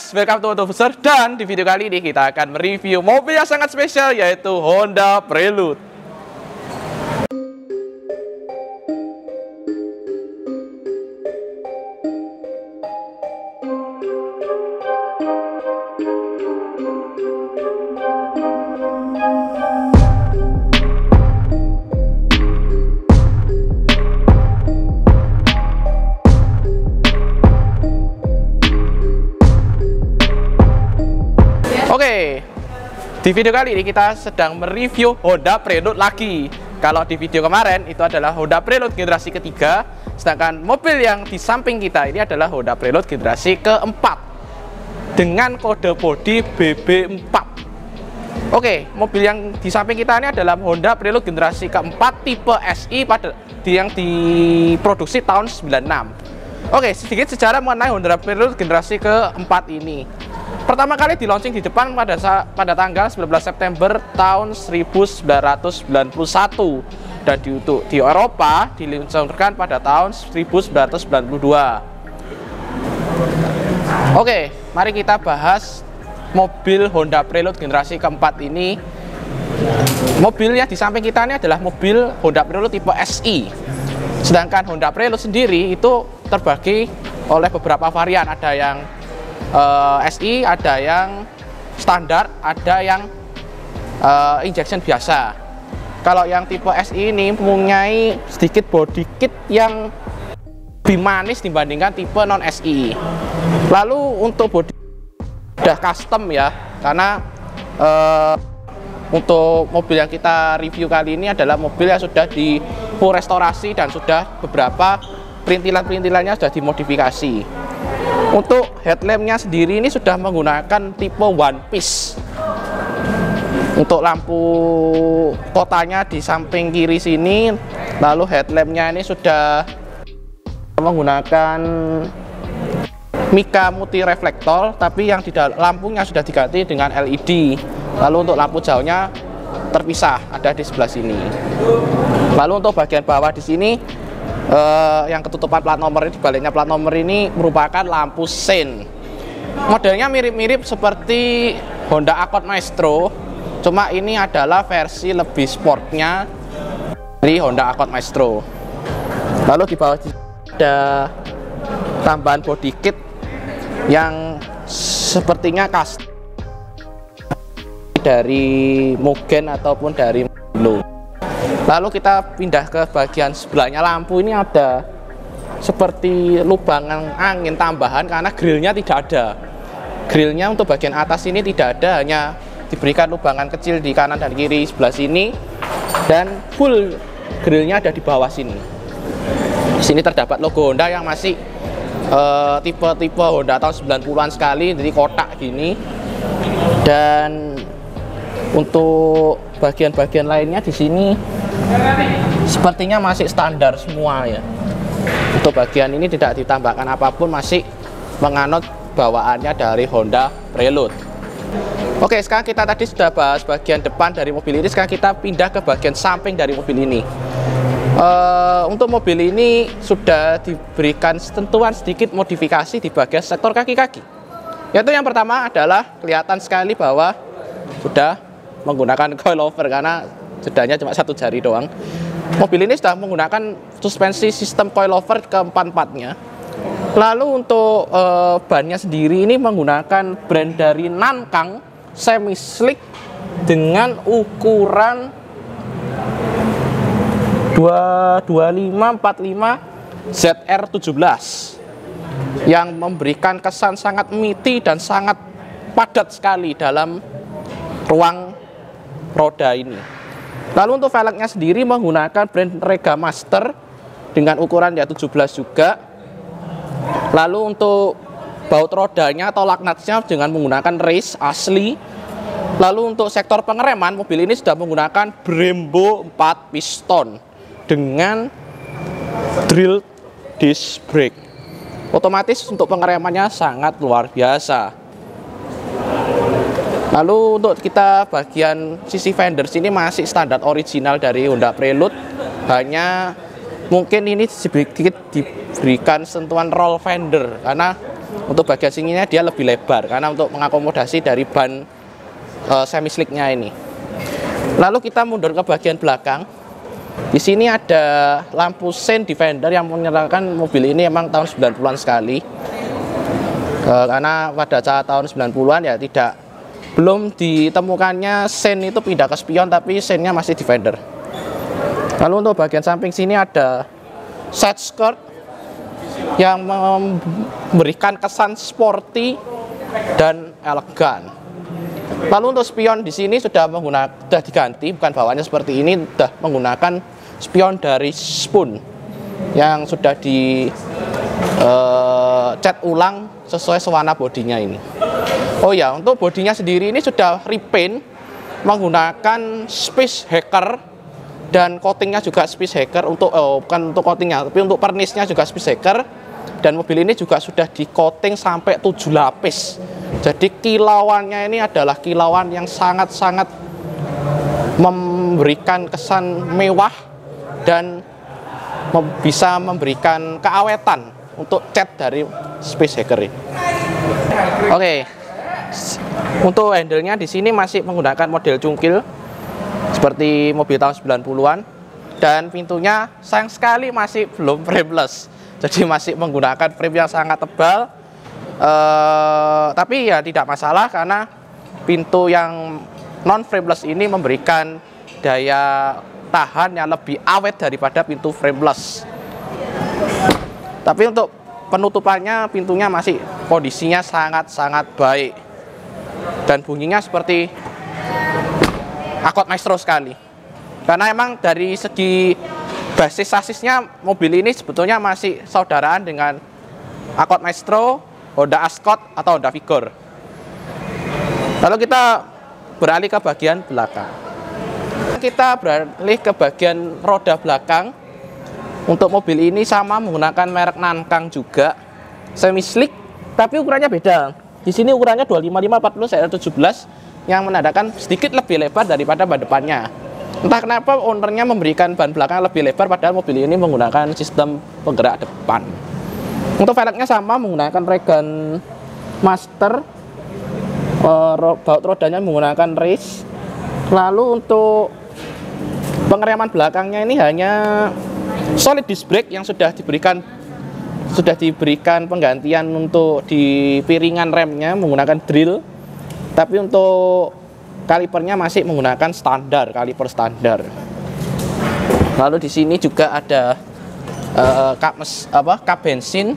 guys, welcome to Autobuser. Dan di video kali ini kita akan mereview mobil yang sangat spesial, yaitu Honda Prelude. Oke, di video kali ini kita sedang mereview Honda Prelude lagi. Kalau di video kemarin itu adalah Honda Prelude generasi ketiga, sedangkan mobil yang di samping kita ini adalah Honda Prelude generasi keempat dengan kode bodi BB4. Oke, mobil yang di samping kita ini adalah Honda Prelude generasi keempat tipe SI yang diproduksi tahun 96. Oke, sedikit sejarah mengenai Honda Prelude generasi keempat ini. Pertama kali di launching di Jepang pada tanggal 19 September tahun 1991 dan di Eropa diluncurkan pada tahun 1992. Oke, mari kita bahas mobil Honda Prelude generasi keempat ini. Mobilnya di samping kita ini adalah mobil Honda Prelude tipe SI. Sedangkan Honda Prelude sendiri itu terbagi oleh beberapa varian, ada yang SI, ada yang standar, ada yang injection biasa. Kalau yang tipe SI ini mempunyai sedikit body kit yang lebih manis dibandingkan tipe non SI. Lalu untuk body udah custom ya, karena untuk mobil yang kita review kali ini adalah mobil yang sudah di full restorasi dan sudah beberapa perintilan-perintilannya sudah dimodifikasi. Untuk headlampnya sendiri ini sudah menggunakan tipe one piece. Untuk lampu kotanya di samping kiri sini, lalu headlampnya ini sudah menggunakan Mica multi reflektor, tapi yang di lampunya sudah diganti dengan LED. Lalu untuk lampu jauhnya terpisah, ada di sebelah sini. Lalu untuk bagian bawah di sini, yang ketutupan plat nomor ini, di baliknya plat nomor ini merupakan lampu sein. Modelnya mirip-mirip seperti Honda Accord Maestro, cuma ini adalah versi lebih sportnya dari Honda Accord Maestro. Lalu di bawah ada tambahan body kit yang sepertinya khas dari Mugen ataupun dari Mugello. Lalu kita pindah ke bagian sebelahnya, lampu ini ada seperti lubangan angin tambahan karena grillnya tidak ada. Grillnya untuk bagian atas ini tidak ada, hanya diberikan lubangan kecil di kanan dan kiri sebelah sini, dan full grillnya ada di bawah sini. Di sini terdapat logo Honda yang masih tipe-tipe Honda tahun 90-an sekali, jadi kotak gini. Dan untuk bagian-bagian lainnya di sini sepertinya masih standar semua ya. Untuk bagian ini tidak ditambahkan apapun, masih menganut bawaannya dari Honda Prelude. Oke, sekarang kita tadi sudah bahas bagian depan dari mobil ini, sekarang kita pindah ke bagian samping dari mobil ini. Untuk mobil ini sudah diberikan sentuhan sedikit modifikasi di bagian sektor kaki-kaki. Yaitu yang pertama adalah kelihatan sekali bahwa sudah menggunakan coilover karena jedanya cuma satu jari doang. Mobil ini sudah menggunakan suspensi sistem coilover keempat-empatnya. Lalu untuk bannya sendiri ini menggunakan brand dari Nankang semi slick dengan ukuran 225/45 ZR17 yang memberikan kesan sangat meaty dan sangat padat sekali dalam ruang roda ini. Lalu untuk velgnya sendiri menggunakan brand Rega Master dengan ukuran ya 17 juga. Lalu untuk baut rodanya atau lug nutsnya dengan menggunakan race asli. Lalu untuk sektor pengereman, mobil ini sudah menggunakan Brembo 4 piston dengan drill disc brake. Otomatis untuk pengeremannya sangat luar biasa. Lalu untuk kita bagian sisi fender sini masih standar original dari Honda Prelude, hanya mungkin ini sedikit diberikan sentuhan roll fender karena untuk bagian sininya dia lebih lebar karena untuk mengakomodasi dari ban semi slicknya ini. Lalu kita mundur ke bagian belakang. Di sini ada lampu sein defender yang menyertakan mobil ini emang tahun 90-an sekali. Karena pada saat tahun 90-an ya belum ditemukannya sein itu pindah ke spion, tapi seinnya masih defender. Lalu untuk bagian samping sini ada side skirt yang memberikan kesan sporty dan elegan. Lalu untuk spion di sini sudah diganti, bukan bawahnya seperti ini, sudah menggunakan spion dari Spoon yang sudah cat ulang sesuai warna bodinya ini. Oh ya, untuk bodinya sendiri ini sudah repaint menggunakan space hacker dan coatingnya juga space hacker untuk bukan untuk coatingnya, tapi untuk pernisnya juga space hacker. Dan mobil ini juga sudah di coating sampai 7 lapis. Jadi kilauannya ini adalah kilauan yang sangat-sangat memberikan kesan mewah dan bisa memberikan keawetan untuk cat dari space hacker ini. Oke. Untuk handle-nya di sini masih menggunakan model cungkil seperti mobil tahun 90-an, dan pintunya sayang sekali masih belum frameless. Jadi masih menggunakan frame yang sangat tebal. Tapi ya tidak masalah karena pintu yang non frameless ini memberikan daya tahan yang lebih awet daripada pintu frameless. Tapi untuk penutupannya, pintunya masih kondisinya sangat-sangat baik. Dan bunyinya seperti Accord Maestro sekali. Karena emang dari segi basis sasisnya mobil ini sebetulnya masih saudaraan dengan Accord Maestro, Honda Ascot atau Honda Vigor. Lalu kita beralih ke bagian belakang. Kita beralih ke bagian roda belakang. Untuk mobil ini sama menggunakan merek Nankang juga, semi slick, tapi ukurannya beda. Di sini ukurannya 255/40/17 yang menandakan sedikit lebih lebar daripada ban depannya. Entah kenapa ownernya memberikan ban belakang lebih lebar, padahal mobil ini menggunakan sistem penggerak depan. Untuk velgnya sama menggunakan Regan Master, baut rodanya menggunakan race. Lalu untuk pengereman belakangnya ini hanya solid disc brake yang sudah diberikan penggantian untuk di piringan remnya menggunakan drill, tapi untuk kalipernya masih menggunakan kaliper standar. Lalu di sini juga ada kap bensin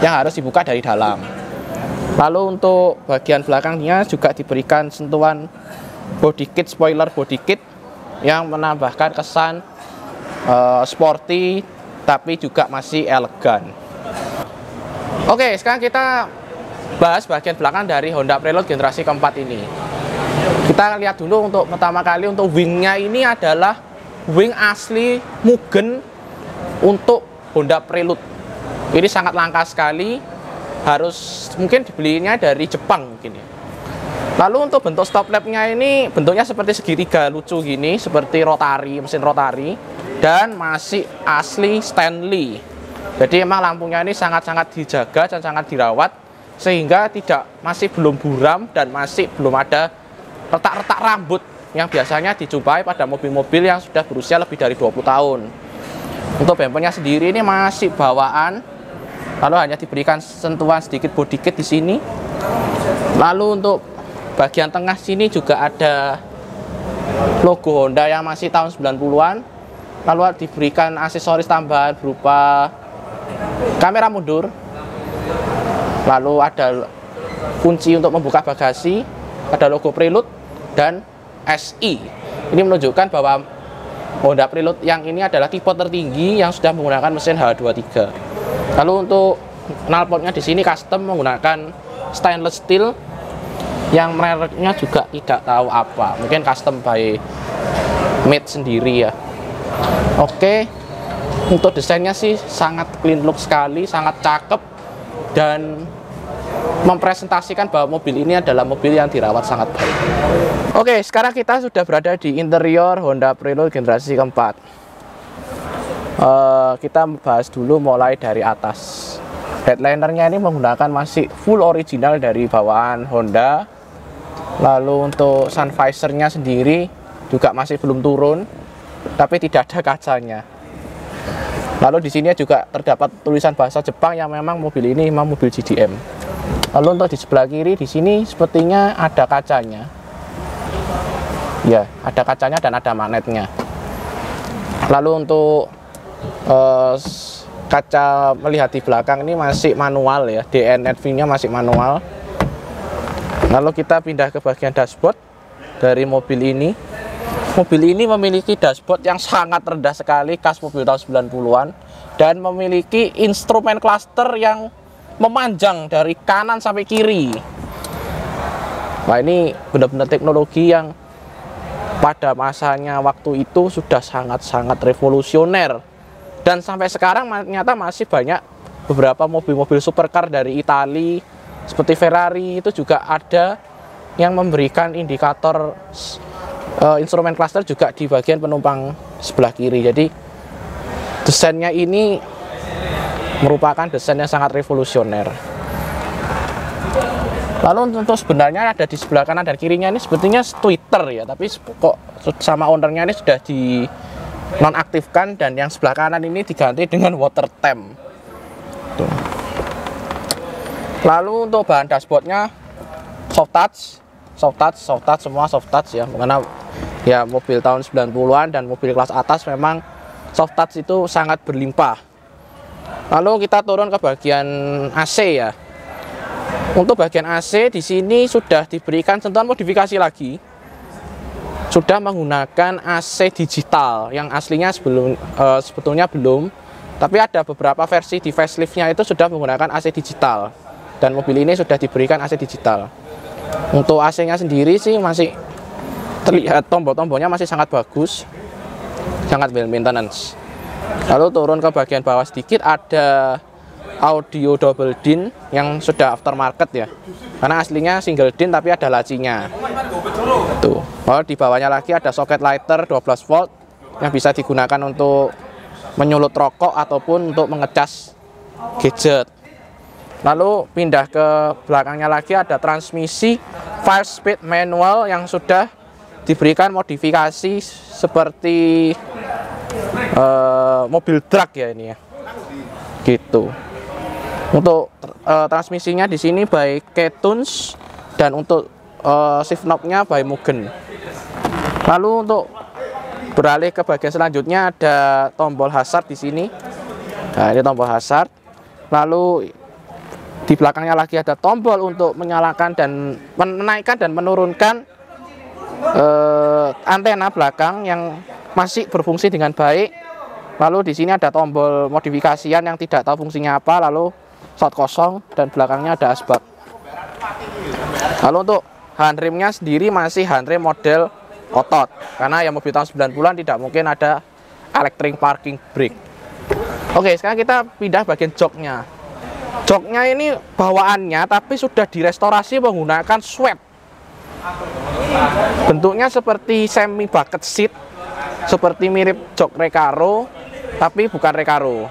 yang harus dibuka dari dalam. Lalu untuk bagian belakangnya juga diberikan sentuhan body kit, spoiler body kit yang menambahkan kesan sporty tapi juga masih elegan. Oke, sekarang kita bahas bagian belakang dari Honda Prelude generasi keempat ini. Kita lihat dulu untuk pertama kali untuk wingnya ini adalah wing asli Mugen untuk Honda Prelude. Ini sangat langka sekali, harus mungkin dibelinya dari Jepang mungkin ya. Lalu untuk bentuk stop lampnya ini bentuknya seperti segitiga lucu gini, seperti rotari, mesin rotari, dan masih asli Stanley. Jadi emang lampunya ini sangat-sangat dijaga dan sangat dirawat, sehingga masih belum buram dan masih belum ada retak-retak rambut yang biasanya dijumpai pada mobil-mobil yang sudah berusia lebih dari 20 tahun. Untuk bempernya sendiri ini masih bawaan, lalu hanya diberikan sentuhan sedikit body kit di sini. Lalu untuk bagian tengah sini juga ada logo Honda yang masih tahun 90-an. Lalu diberikan aksesoris tambahan berupa kamera mundur. Lalu ada kunci untuk membuka bagasi, ada logo Prelude dan SI. Ini menunjukkan bahwa Honda Prelude yang ini adalah tipe tertinggi yang sudah menggunakan mesin H23. Lalu untuk knalpotnya di sini custom menggunakan stainless steel yang mereknya juga tidak tahu apa, mungkin custom by made sendiri ya. Oke, untuk desainnya sih sangat clean look sekali, sangat cakep, dan mempresentasikan bahwa mobil ini adalah mobil yang dirawat sangat baik. Oke, sekarang kita sudah berada di interior Honda Prelude generasi keempat. Kita bahas dulu mulai dari atas. Headlinernya ini menggunakan masih full original dari bawaan Honda. Lalu untuk sun visornya sendiri juga masih belum turun, tapi tidak ada kacanya. Lalu di sini juga terdapat tulisan bahasa Jepang yang memang mobil ini memang mobil GDM. Lalu untuk di sebelah kiri di sini sepertinya ada kacanya. Ya, ada kacanya dan ada magnetnya. Lalu untuk kaca melihat di belakang ini masih manual ya, DNFV-nya masih manual. Lalu kita pindah ke bagian dashboard dari mobil ini. Mobil ini memiliki dashboard yang sangat rendah sekali, khas mobil tahun 90-an, dan memiliki instrumen cluster yang memanjang dari kanan sampai kiri. Wah, ini benar-benar teknologi yang pada masanya waktu itu sudah sangat-sangat revolusioner. Dan sampai sekarang ternyata masih banyak beberapa mobil-mobil supercar dari Italia seperti Ferrari itu juga ada yang memberikan indikator instrumen cluster juga di bagian penumpang sebelah kiri. Jadi desainnya ini merupakan desain yang sangat revolusioner. Lalu untuk sebenarnya ada di sebelah kanan dan kirinya ini sepertinya Twitter ya, tapi kok sama ownernya ini sudah di nonaktifkan, dan yang sebelah kanan ini diganti dengan water temp. Tuh. Lalu untuk bahan dashboardnya soft touch, semua soft touch ya, karena ya mobil tahun 90-an dan mobil kelas atas memang soft touch itu sangat berlimpah. Lalu kita turun ke bagian AC ya. Untuk bagian AC di sini sudah diberikan sentuhan modifikasi lagi. Sudah menggunakan AC digital yang aslinya sebetulnya belum, tapi ada beberapa versi di faceliftnya itu sudah menggunakan AC digital, dan mobil ini sudah diberikan AC digital. Untuk AC-nya sendiri sih masih terlihat tombol-tombolnya masih sangat bagus, sangat well maintenance. Lalu turun ke bagian bawah sedikit, ada audio double din yang sudah aftermarket ya, karena aslinya single din tapi ada lacinya. Tuh. Lalu di bawahnya lagi ada soket lighter 12 volt yang bisa digunakan untuk menyulut rokok ataupun untuk mengecas gadget. Lalu pindah ke belakangnya lagi ada transmisi 5-speed manual yang sudah diberikan modifikasi seperti mobil truk ya ini ya. Gitu. Untuk transmisinya di sini by K-Tunes, dan untuk shift knob-nya by Mugen. Lalu untuk beralih ke bagian selanjutnya ada tombol hazard di sini. Nah, ini tombol hazard. Lalu di belakangnya lagi ada tombol untuk menyalakan dan menaikkan dan menurunkan antena belakang yang masih berfungsi dengan baik. Lalu di sini ada tombol modifikasian yang tidak tahu fungsinya apa, lalu slot kosong, dan belakangnya ada asbak. Lalu untuk handremnya sendiri masih handrem model otot, karena yang mobil tahun 90-an tidak mungkin ada electric parking brake. Oke, sekarang kita pindah bagian joknya. Joknya ini bawaannya tapi sudah direstorasi menggunakan sweat. Bentuknya seperti semi bucket seat, seperti mirip jok Recaro tapi bukan Recaro.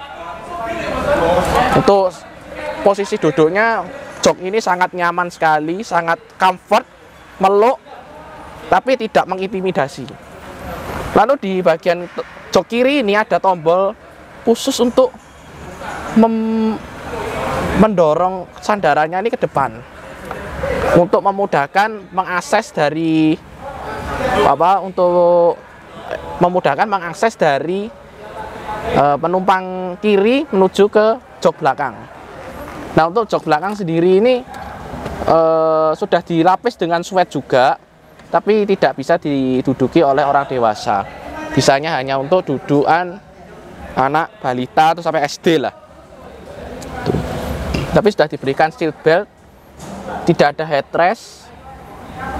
Untuk posisi duduknya, jok ini sangat nyaman sekali, sangat comfort, meluk, tapi tidak mengintimidasi. Lalu di bagian jok kiri ini ada tombol khusus untuk mendorong sandarannya ini ke depan, untuk memudahkan mengakses dari penumpang kiri menuju ke jok belakang. Nah, untuk jok belakang sendiri ini sudah dilapis dengan sweat juga, tapi tidak bisa diduduki oleh orang dewasa. Bisanya hanya untuk dudukan anak balita atau sampai SD lah. Tuh. Tapi sudah diberikan seat belt, tidak ada headrest,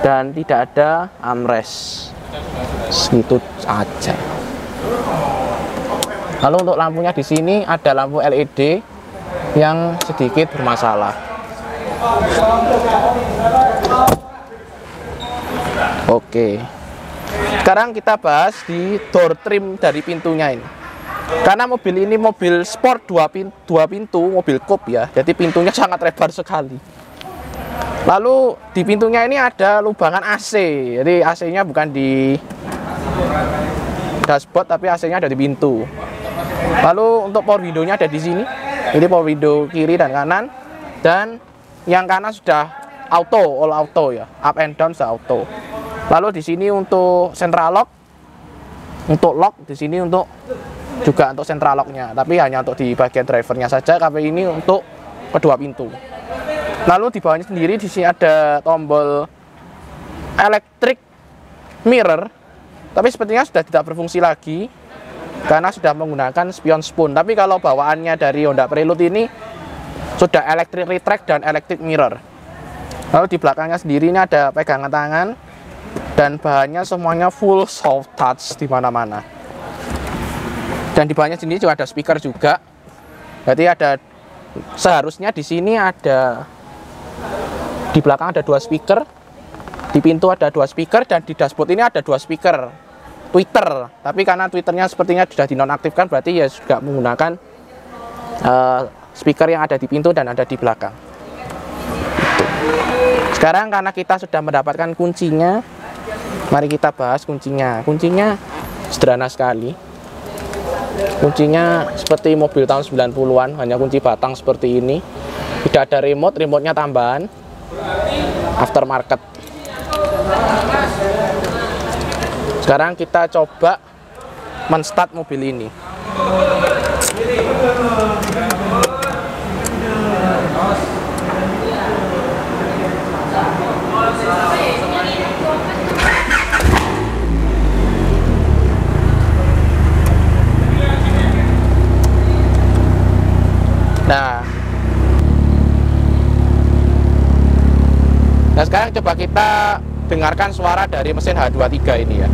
dan tidak ada armrest. Segitu aja. Lalu untuk lampunya di sini ada lampu LED yang sedikit bermasalah. Oke. Sekarang kita bahas di door trim dari pintunya ini. Karena mobil ini mobil sport dua pintu, mobil coupe ya. Jadi pintunya sangat lebar sekali. Lalu di pintunya ini ada lubangan AC. Jadi AC-nya bukan di dashboard tapi AC-nya ada di pintu. Lalu untuk power window-nya ada di sini. Ini power window kiri dan kanan. Dan yang kanan sudah auto, all auto ya. Up and down sudah auto. Lalu di sini untuk central lock. Untuk lock di sini juga untuk central lock-nya, tapi hanya untuk di bagian drivernya saja. KPI ini untuk kedua pintu. Lalu di bawahnya sendiri di sini ada tombol electric mirror, tapi sepertinya sudah tidak berfungsi lagi karena sudah menggunakan spion spoon. Tapi kalau bawaannya dari Honda Prelude ini sudah electric retract dan electric mirror. Lalu di belakangnya sendiri ini ada pegangan tangan dan bahannya semuanya full soft touch di mana-mana. Dan di bawahnya sini juga ada speaker juga. Berarti seharusnya di sini di belakang ada 2 speaker, di pintu ada 2 speaker, dan di dashboard ini ada 2 speaker Twitter. Tapi karena Twitternya sepertinya sudah dinonaktifkan, berarti ya juga menggunakan speaker yang ada di pintu dan ada di belakang. Sekarang karena kita sudah mendapatkan kuncinya, mari kita bahas kuncinya. Kuncinya sederhana sekali. Kuncinya seperti mobil tahun 90-an, hanya kunci batang seperti ini. Tidak ada remote-nya tambahan aftermarket. Sekarang kita coba menstart mobil ini. Nah, sekarang coba kita dengarkan suara dari mesin H23 ini ya.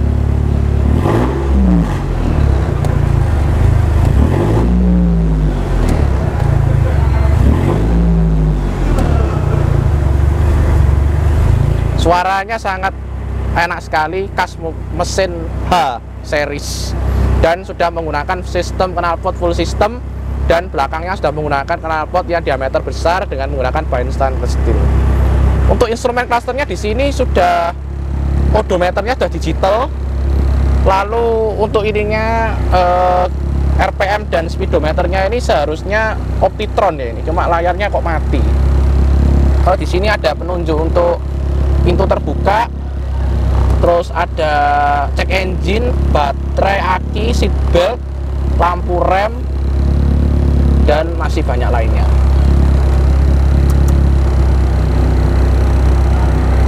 Suaranya sangat enak sekali, khas mesin H series, dan sudah menggunakan sistem knalpot full system, dan belakangnya sudah menggunakan knalpot yang diameter besar dengan menggunakan bahan stainless steel. Untuk instrumen clusternya di sini sudah odometernya sudah digital. Lalu untuk ininya RPM dan speedometernya ini seharusnya Optitron ya ini, cuma layarnya kok mati. Kalau di sini ada penunjuk untuk pintu terbuka, terus ada cek engine, baterai aki, seatbelt, lampu rem, dan masih banyak lainnya.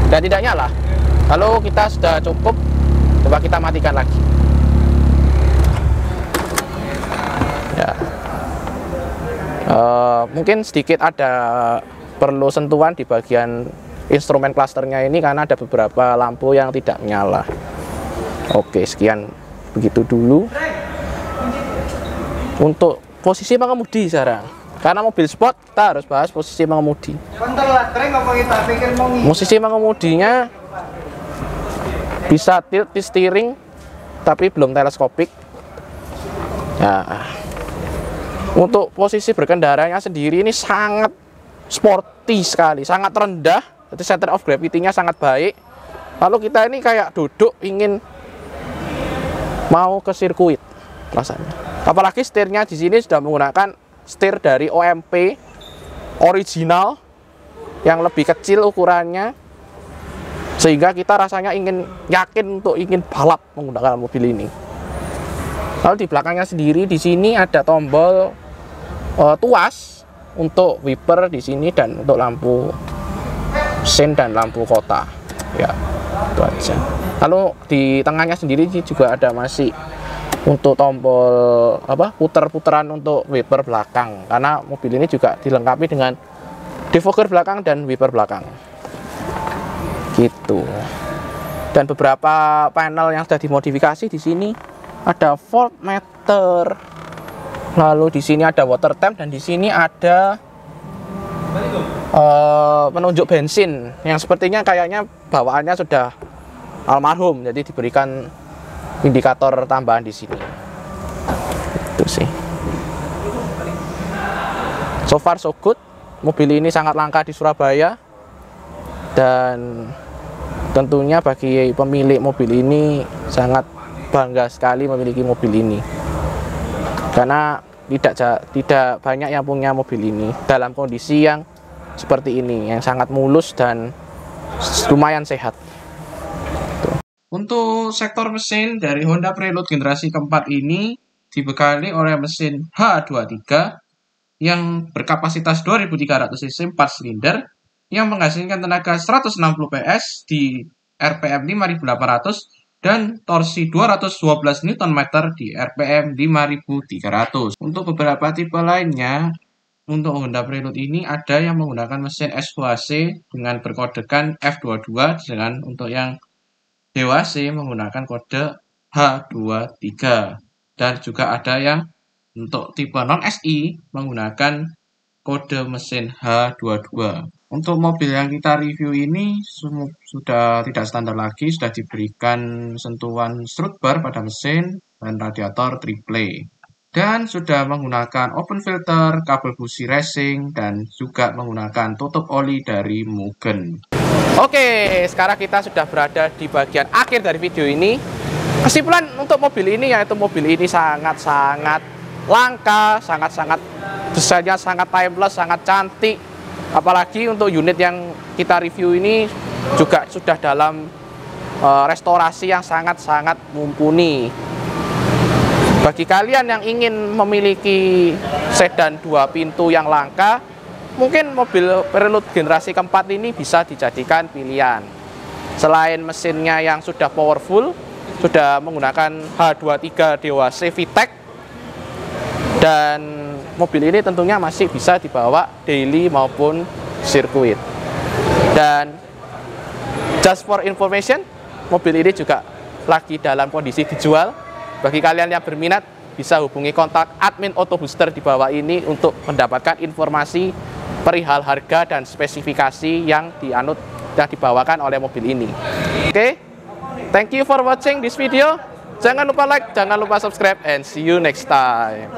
Dan tidak nyala. Lalu kita sudah cukup, coba kita matikan lagi. Ya. Mungkin sedikit ada perlu sentuhan di bagian instrumen clusternya ini karena ada beberapa lampu yang tidak menyala. Oke, sekian begitu dulu untuk posisi pengemudi sekarang. Karena mobil sport kita harus bahas posisi pengemudi. Posisi pengemudinya bisa tilt di steering tapi belum teleskopik. Nah, untuk posisi berkendaranya sendiri ini sangat sporty sekali, sangat rendah. Jadi center of gravity-nya sangat baik. Lalu kita ini kayak duduk ingin mau ke sirkuit rasanya. Apalagi setirnya di sini sudah menggunakan setir dari OMP original yang lebih kecil ukurannya, sehingga kita rasanya yakin untuk ingin balap menggunakan mobil ini. Lalu di belakangnya sendiri di sini ada tombol tuas untuk wiper di sini dan untuk lampu sen dan lampu kota. Ya, itu aja. Lalu di tengahnya sendiri juga ada masih untuk tombol puter-puteran untuk wiper belakang, karena mobil ini juga dilengkapi dengan defogger belakang dan wiper belakang gitu. Dan beberapa panel yang sudah dimodifikasi di sini ada voltmeter, lalu di sini ada water temp, dan di sini ada penunjuk bensin yang sepertinya kayaknya bawaannya sudah almarhum, jadi diberikan indikator tambahan di sini. Itu sih. So far so good. Mobil ini sangat langka di Surabaya, dan tentunya bagi pemilik mobil ini sangat bangga sekali memiliki mobil ini, karena tidak banyak yang punya mobil ini dalam kondisi yang seperti ini, yang sangat mulus dan lumayan sehat. Untuk sektor mesin dari Honda Prelude generasi keempat ini dibekali oleh mesin H23 yang berkapasitas 2300 cc 4 silinder yang menghasilkan tenaga 160 PS di RPM 5800 dan torsi 212 Nm di RPM 5300. Untuk beberapa tipe lainnya, untuk Honda Prelude ini ada yang menggunakan mesin S2AC dengan berkodekan F22, dengan untuk yang DWC menggunakan kode H23, dan juga ada yang untuk tipe non-SI menggunakan kode mesin H22. Untuk mobil yang kita review ini sudah tidak standar lagi, sudah diberikan sentuhan strut bar pada mesin dan radiator triple, dan sudah menggunakan open filter, kabel busi racing, dan juga menggunakan tutup oli dari Mugen. Oke, sekarang kita sudah berada di bagian akhir dari video ini. Kesimpulan untuk mobil ini yaitu mobil ini sangat-sangat langka, sangat-sangat desainnya sangat timeless, sangat cantik. Apalagi untuk unit yang kita review ini juga sudah dalam restorasi yang sangat-sangat mumpuni. Bagi kalian yang ingin memiliki sedan 2 pintu yang langka, mungkin mobil Prelude generasi keempat ini bisa dijadikan pilihan. Selain mesinnya yang sudah powerful, sudah menggunakan H23 DWC VTEC, dan mobil ini tentunya masih bisa dibawa daily maupun sirkuit. Dan just for information, mobil ini juga lagi dalam kondisi dijual. Bagi kalian yang berminat, bisa hubungi kontak admin Auto Booster di bawah ini untuk mendapatkan informasi perihal harga dan spesifikasi yang dibawakan oleh mobil ini. Oke, thank you for watching this video. Jangan lupa like, jangan lupa subscribe, and see you next time.